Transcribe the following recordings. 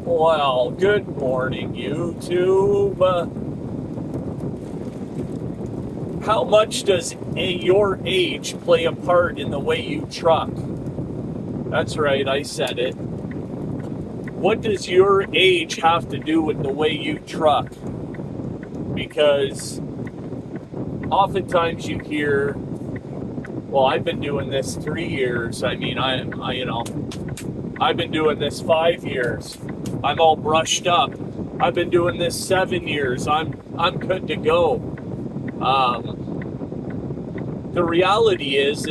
Well, good morning, YouTube. How much does your age play a part in the way you truck? That's right, I said it. What does your age have to do with the way you truck? Because oftentimes you hear, well, I've been doing this 3 years. I've been doing this 5 years. I'm all brushed up. I've been doing this 7 years. I'm good to go. The reality is,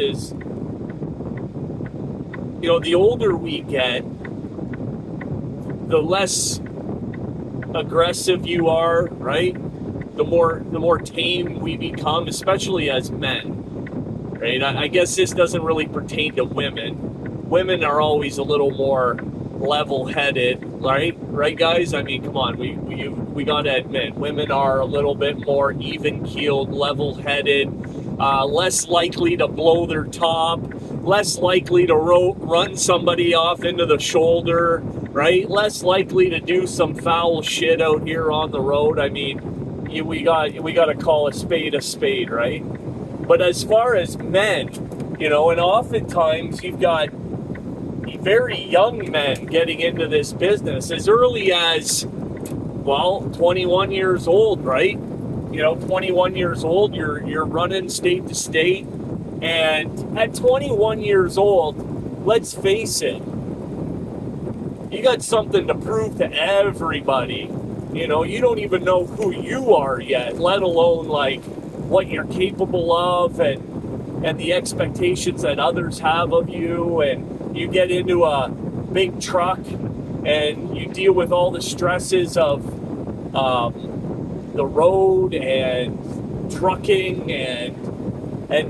the older we get, the less aggressive you are, right? The more tame we become, especially as men, right? I guess this doesn't really pertain to women. Women are always a little more level-headed, right? Right, guys? I mean, come on, we gotta admit, women are a little bit more even-keeled, level-headed, less likely to blow their top, less likely to run somebody off into the shoulder, right? Less likely to do some foul shit out here on the road. I mean, we got to call a spade, right? But as far as men, and oftentimes you've got very young men getting into this business as early as, 21 years old, right? 21 years old, you're running state to state. And at 21 years old, let's face it, you got something to prove to everybody. You don't even know who you are yet, let alone like what you're capable of and the expectations that others have of you. And you get into a big truck and you deal with all the stresses of the road and trucking, and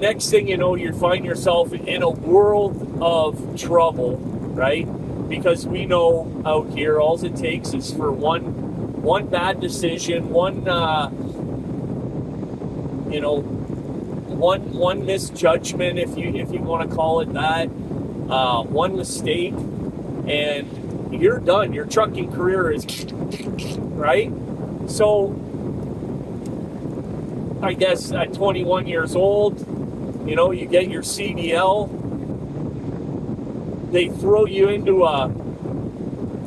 next thing you know, you find yourself in a world of trouble, right? Because we know out here, all it takes is for one bad decision, one misjudgment, if you want to call it that, one mistake, and you're done. Your trucking career is right. So I guess at 21 years old, you get your CDL. They throw you into a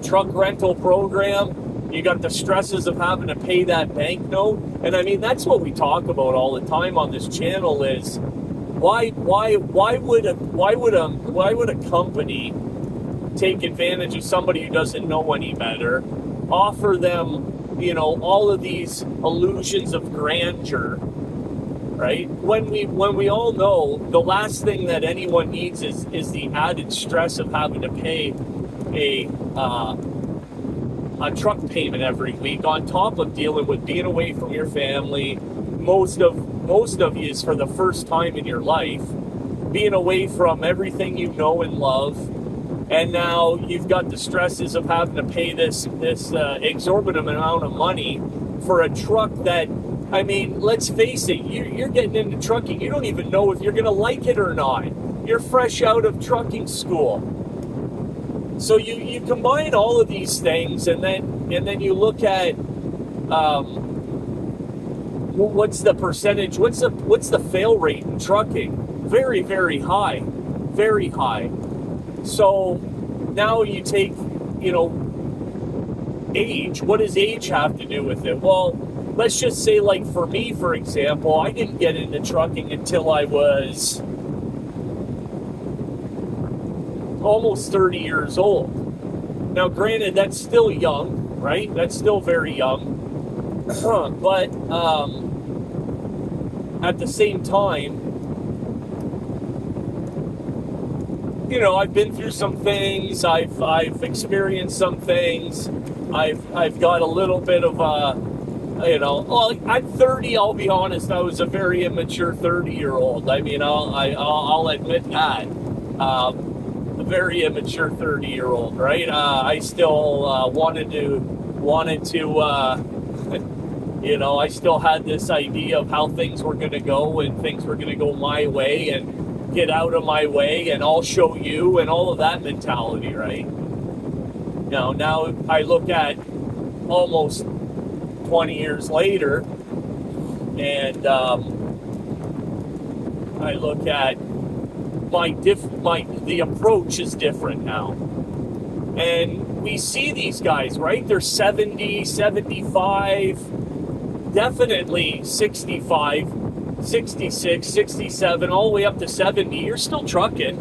truck rental program. You got the stresses of having to pay that bank note. And I mean, that's what we talk about all the time on this channel is why would a company take advantage of somebody who doesn't know any better, offer them, all of these illusions of grandeur, right? When we all know the last thing that anyone needs is the added stress of having to pay a truck payment every week on top of dealing with being away from your family. Most of you is for the first time in your life, being away from everything you know and love. And now you've got the stresses of having to pay this exorbitant amount of money for a truck that, I mean, let's face it, you're getting into trucking. You don't even know if you're going to like it or not. You're fresh out of trucking school. So you combine all of these things, and then you look at what's the percentage, what's the fail rate in trucking? Very, very high. Very high. So now you take, age. What does age have to do with it? Well, let's just say, like for me, for example, I didn't get into trucking until I was almost 30 years old. Now, granted, that's still young, right? That's still very young. But at the same time, I've been through some things. I've experienced some things. I've got a little bit of at 30, I'll be honest, I was a very immature 30-year-old. I mean, I'll admit that. A very immature 30-year-old, right? I still wanted to I still had this idea of how things were going to go, and things were going to go my way, and get out of my way, and I'll show you, and all of that mentality, right? Now I look at almost 20 years later, and I look at the approach is different now. And we see these guys, right? They're 70, 75, definitely 65, 66, 67, all the way up to 70. You're still trucking.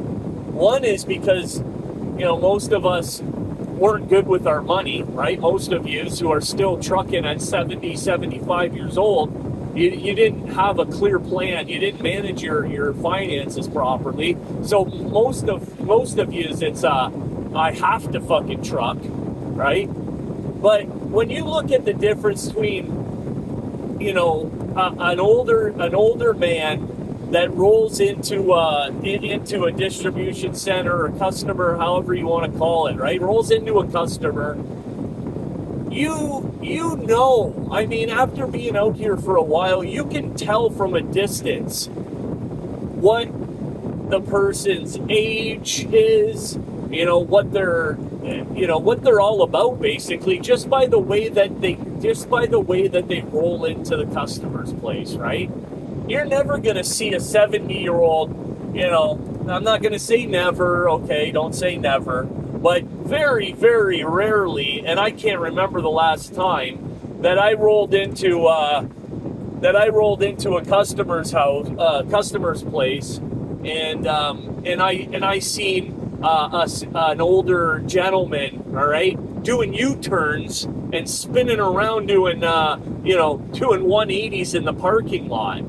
One is because, most of us weren't good with our money, right? Most of you who are still trucking at 70, 75 years old, you didn't have a clear plan. You didn't manage your finances properly. So most of you, it's I have to fucking truck, right? But when you look at the difference between, an older man that rolls into a distribution center or customer, however you want to call it, right? Rolls into a customer. I mean, after being out here for a while, you can tell from a distance what the person's age is, what they're all about, basically, just by the way that they roll into the customer's place, right? You're never gonna see a 70-year-old, I'm not gonna say never, okay, don't say never, but very, very rarely, and I can't remember the last time that I rolled into a customer's house, customer's place, and I seen an older gentleman, all right, doing U-turns and spinning around doing 180s in the parking lot,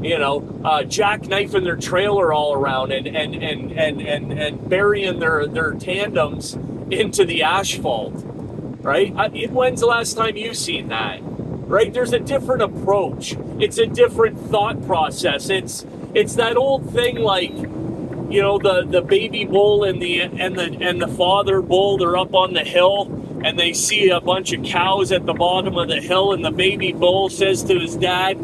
jackknifing their trailer all around and burying their tandems into the asphalt, right? When's the last time you've seen that? Right? There's a different approach. It's a different thought process. It's that old thing, like, the baby bull and the father bull, they're up on the hill and they see a bunch of cows at the bottom of the hill, and the baby bull says to his dad,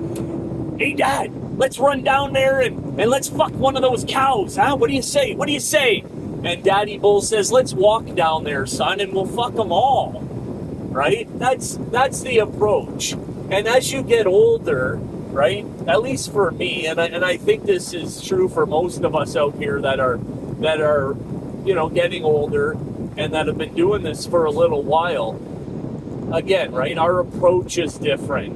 "Hey Dad, let's run down there and let's fuck one of those cows, huh? What do you say? What do you say?" And Daddy Bull says, "Let's walk down there, son, and we'll fuck them all." Right? That's the approach. And as you get older, right? At least for me, and I think this is true for most of us out here that are getting older and that have been doing this for a little while. Again, right? Our approach is different.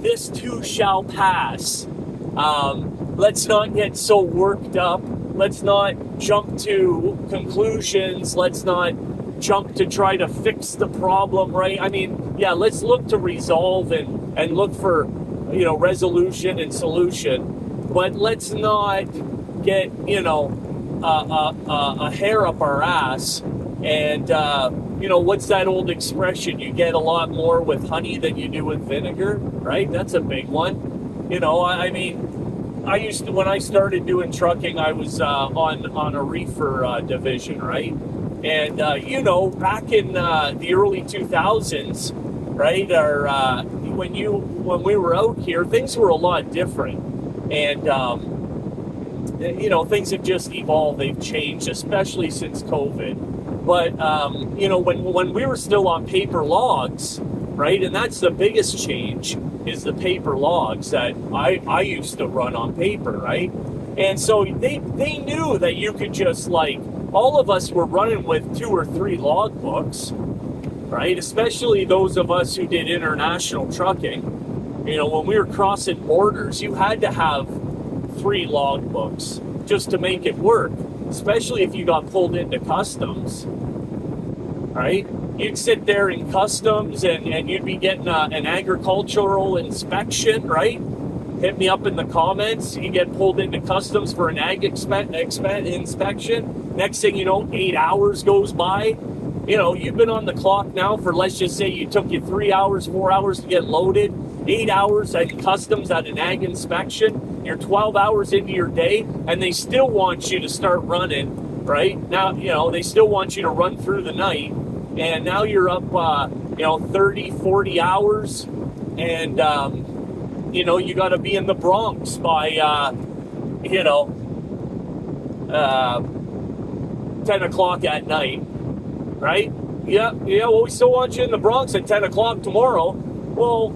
This too shall pass. Let's not get so worked up. Let's not jump to conclusions. Let's not jump to try to fix the problem, right? I mean, yeah, let's look to resolve and look for, resolution and solution. But let's not get, a hair up our ass. And, what's that old expression? You get a lot more with honey than you do with vinegar, right? That's a big one. I mean, when I started doing trucking, I was on a reefer division, right? And, back in the early 2000s, right, or when we were out here, things were a lot different. And, things have just evolved. They've changed, especially since COVID. But, when we were still on paper logs, right, and that's the biggest change, is the paper logs that I used to run on paper, right? And so they knew that you could just, like, all of us were running with 2 or 3 log books, right? Especially those of us who did international trucking. When we were crossing borders, you had to have 3 log books just to make it work, especially if you got pulled into customs, right? You'd sit there in customs and you'd be getting an agricultural inspection, right? Hit me up in the comments. You get pulled into customs for an ag inspection. Next thing you know, 8 hours goes by. You've been on the clock now for, let's just say it took you 3 hours, 4 hours to get loaded, 8 hours at customs at an ag inspection. You're 12 hours into your day, and they still want you to start running, right? Now, they still want you to run through the night, and now you're up, 30, 40 hours, and, you got to be in the Bronx by, 10 o'clock at night. right? Yeah, well, we still want you in the Bronx at 10 o'clock tomorrow. Well,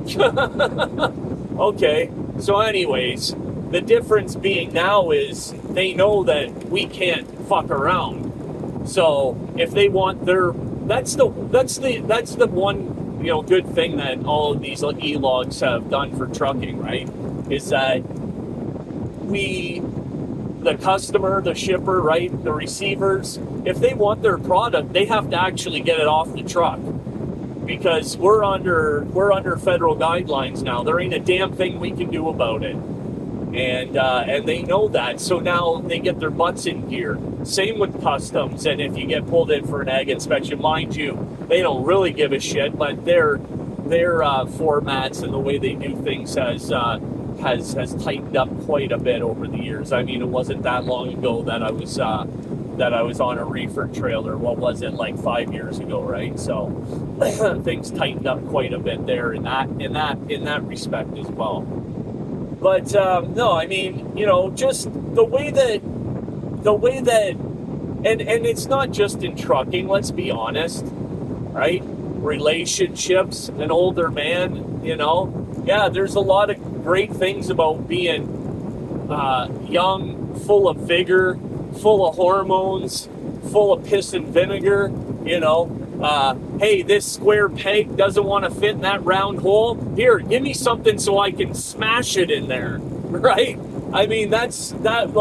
okay. So anyways, the difference being now is they know that we can't fuck around. So if they want their, that's the one, good thing that all of these e-logs have done for trucking, right? Is that the customer, the shipper, right, the receivers, if they want their product, they have to actually get it off the truck, because we're under federal guidelines now. There ain't a damn thing we can do about it, and they know that. So now they get their butts in gear. Same with customs, and if you get pulled in for an ag inspection, mind you, they don't really give a shit, but their formats and the way they do things has tightened up quite a bit over the years. I mean, it wasn't that long ago that I was on a reefer trailer. What was it, like 5 years ago, right? So things tightened up quite a bit there in that respect as well. But no, I mean, just the way that, and it's not just in trucking. Let's be honest, right? Relationships, an older man, yeah, there's a lot of great things about being young, full of vigor, full of hormones, full of piss and vinegar. Hey, this square peg doesn't want to fit in that round hole. Here, give me something so I can smash it in there, right? I mean, that's that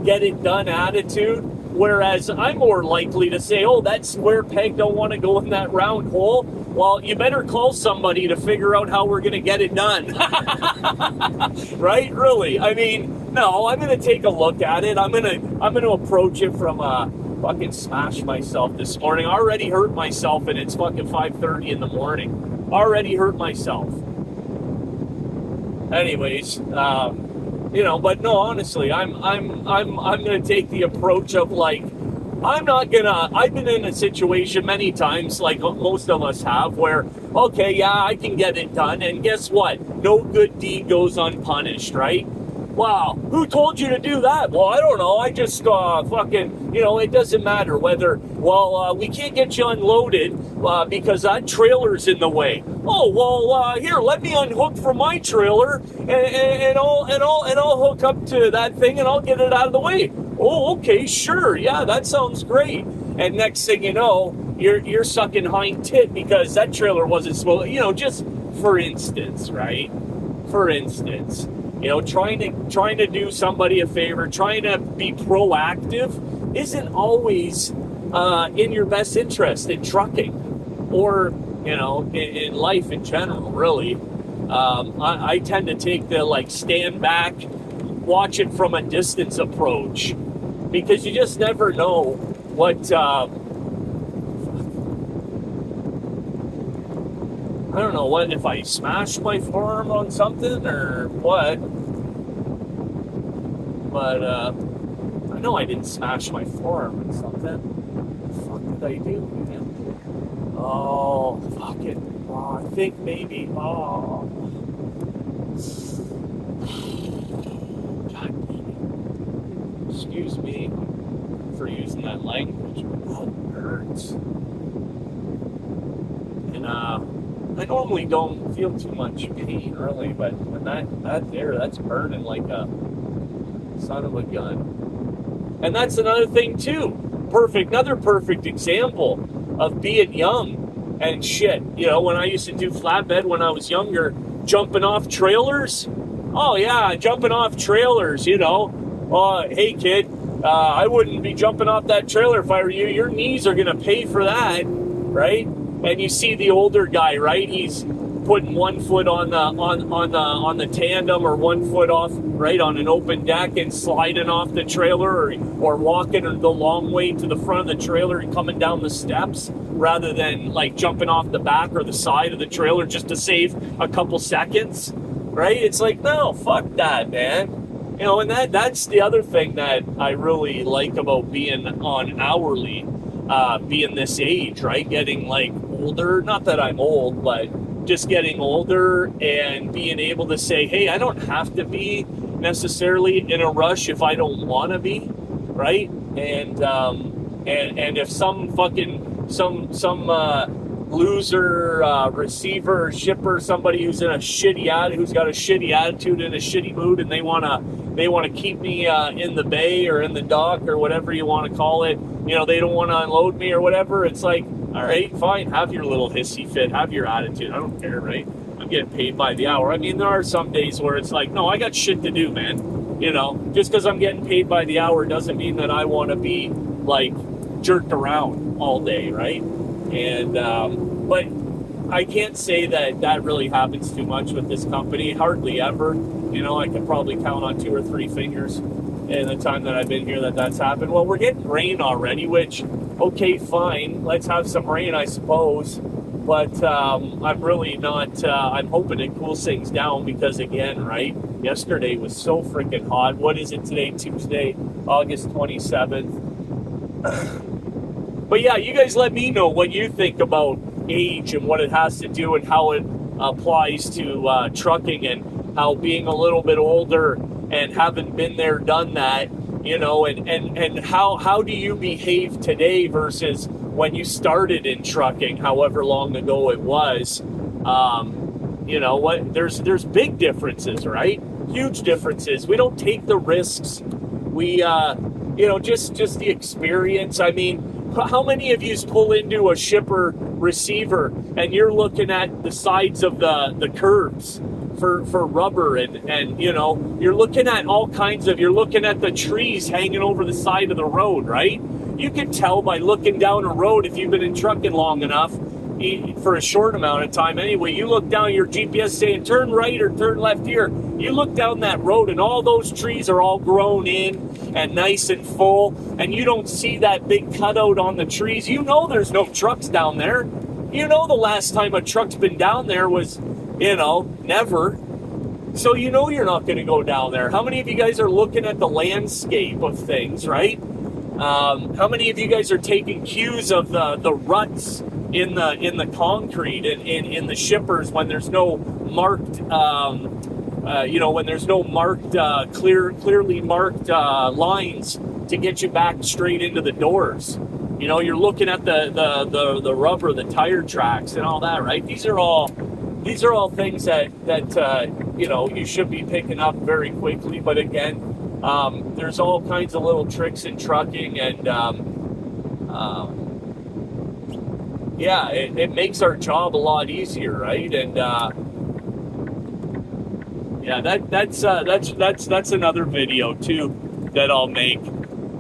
get it done attitude. Whereas I'm more likely to say, oh, that square peg don't want to go in that round hole. Well, you better call somebody to figure out how we're going to get it done. Right? Really? I mean, no, I'm going to take a look at it. I'm going to approach it from fucking smash myself this morning. I already hurt myself, and it's fucking 5:30 in the morning. Already hurt myself. Anyways, but no, honestly, I'm gonna take the approach of like, I've been in a situation many times, like most of us have, where, okay, yeah, I can get it done, and guess what? No good deed goes unpunished, right? Wow, who told you to do that? Well, I don't know, I just fucking, it doesn't matter whether, we can't get you unloaded because that trailer's in the way. Oh, well, here, let me unhook from my trailer and I'll hook up to that thing and I'll get it out of the way. Oh, okay, sure, yeah, that sounds great. And next thing you know, you're sucking hind tit because that trailer wasn't supposed, just for instance, right? For instance, trying to do somebody a favor, trying to be proactive isn't always in your best interest in trucking or, in life in general, really. I tend to take the, stand back, watch it from a distance approach, because you just never know what, I don't know what, if I smashed my forearm on something or what, but I know I didn't smash my forearm on something. What the fuck did I do, man? Oh, fucking, I think maybe, God damn it. Excuse me for using that language, but that hurts. And, I normally don't feel too much pain, really, but when that's burning like a son of a gun. And that's another thing, too. Another perfect example of being young and shit. When I used to do flatbed when I was younger, jumping off trailers. Oh, yeah, jumping off trailers, hey, kid, I wouldn't be jumping off that trailer if I were you. Your knees are going to pay for that, right? And you see the older guy, right? He's putting one foot on the tandem or 1 foot off, right, on an open deck and sliding off the trailer or walking the long way to the front of the trailer and coming down the steps rather than jumping off the back or the side of the trailer just to save a couple seconds, right? It's like, no, fuck that, man. And that's the other thing that I really like about being on hourly, being this age, right? Getting older, not that I'm old, but just getting older and being able to say, hey, I don't have to be necessarily in a rush if I don't want to be, right? And if some fucking loser receiver, shipper, somebody who's in a who's got a shitty attitude and a shitty mood, and they wanna keep me in the bay or in the dock or whatever you want to call it. You know, they don't want to unload me or whatever. It's like, all right, fine, have your little hissy fit, have your attitude. I don't care, right? I'm getting paid by the hour. I mean, there are some days where it's like, no, I got shit to do, man. You know, just because I'm getting paid by the hour doesn't mean that I want to be like jerked around all day, right? And but I can't say that really happens too much with this company. Hardly ever. You know, I can probably count on 2 or 3 fingers in the time that I've been here that's happened. Well, we're getting rain already, which, okay, fine. Let's have some rain, I suppose. But I'm really not, I'm hoping it cools things down because, again, right, yesterday was so freaking hot. What is it today? Tuesday, August 27th. But yeah, you guys let me know what you think about age and what it has to do and how it applies to trucking, and how being a little bit older and haven't been there, done that, you know, and how do you behave today versus when you started in trucking, however long ago it was. You know what, there's big differences, right? Huge differences. We don't take the risks. We you know, just the experience. I mean, how many of you pull into a shipper receiver and you're looking at the sides of the curves for rubber, and you know, you're looking at all kinds of, you're looking at the trees hanging over the side of the road, right? You can tell by looking down a road, if you've been in trucking long enough, for a short amount of time anyway, you look down your GPS saying turn right or turn left here. You look down that road and all those trees are all grown in and nice and full, and you don't see that big cutout on the trees. You know there's no trucks down there. You know the last time a truck's been down there was, you know, never. So you know you're not going to go down there. How many of you guys are looking at the landscape of things, right? How many of you guys are taking cues of the ruts in the concrete and in the shippers when there's no marked, you know, when there's no marked, clearly marked lines to get you back straight into the doors? You know, you're looking at the rubber, the tire tracks, and all that, right? These are all things that you know, you should be picking up very quickly. But again, there's all kinds of little tricks in trucking, and yeah, it makes our job a lot easier, right? And yeah, that's another video too that I'll make,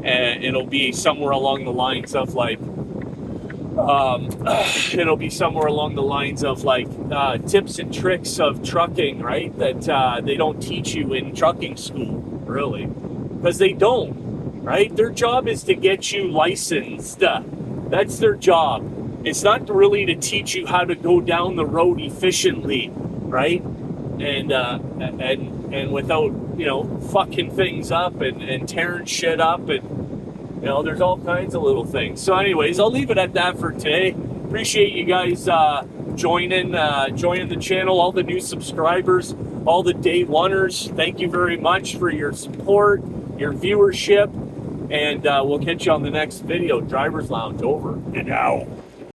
and it'll be somewhere along the lines of like, it'll be somewhere along the lines of like tips and tricks of trucking, right? That they don't teach you in trucking school, really, because they don't, right? Their job is to get you licensed. That's their job. It's not really to teach you how to go down the road efficiently, right? And without, you know, fucking things up and tearing shit up, and you know, there's all kinds of little things. So anyways, I'll leave it at that for today. Appreciate you guys joining the channel, all the new subscribers, all the day oneers. Thank you very much for your support, your viewership, and we'll catch you on the next video. Driver's Lounge over and out.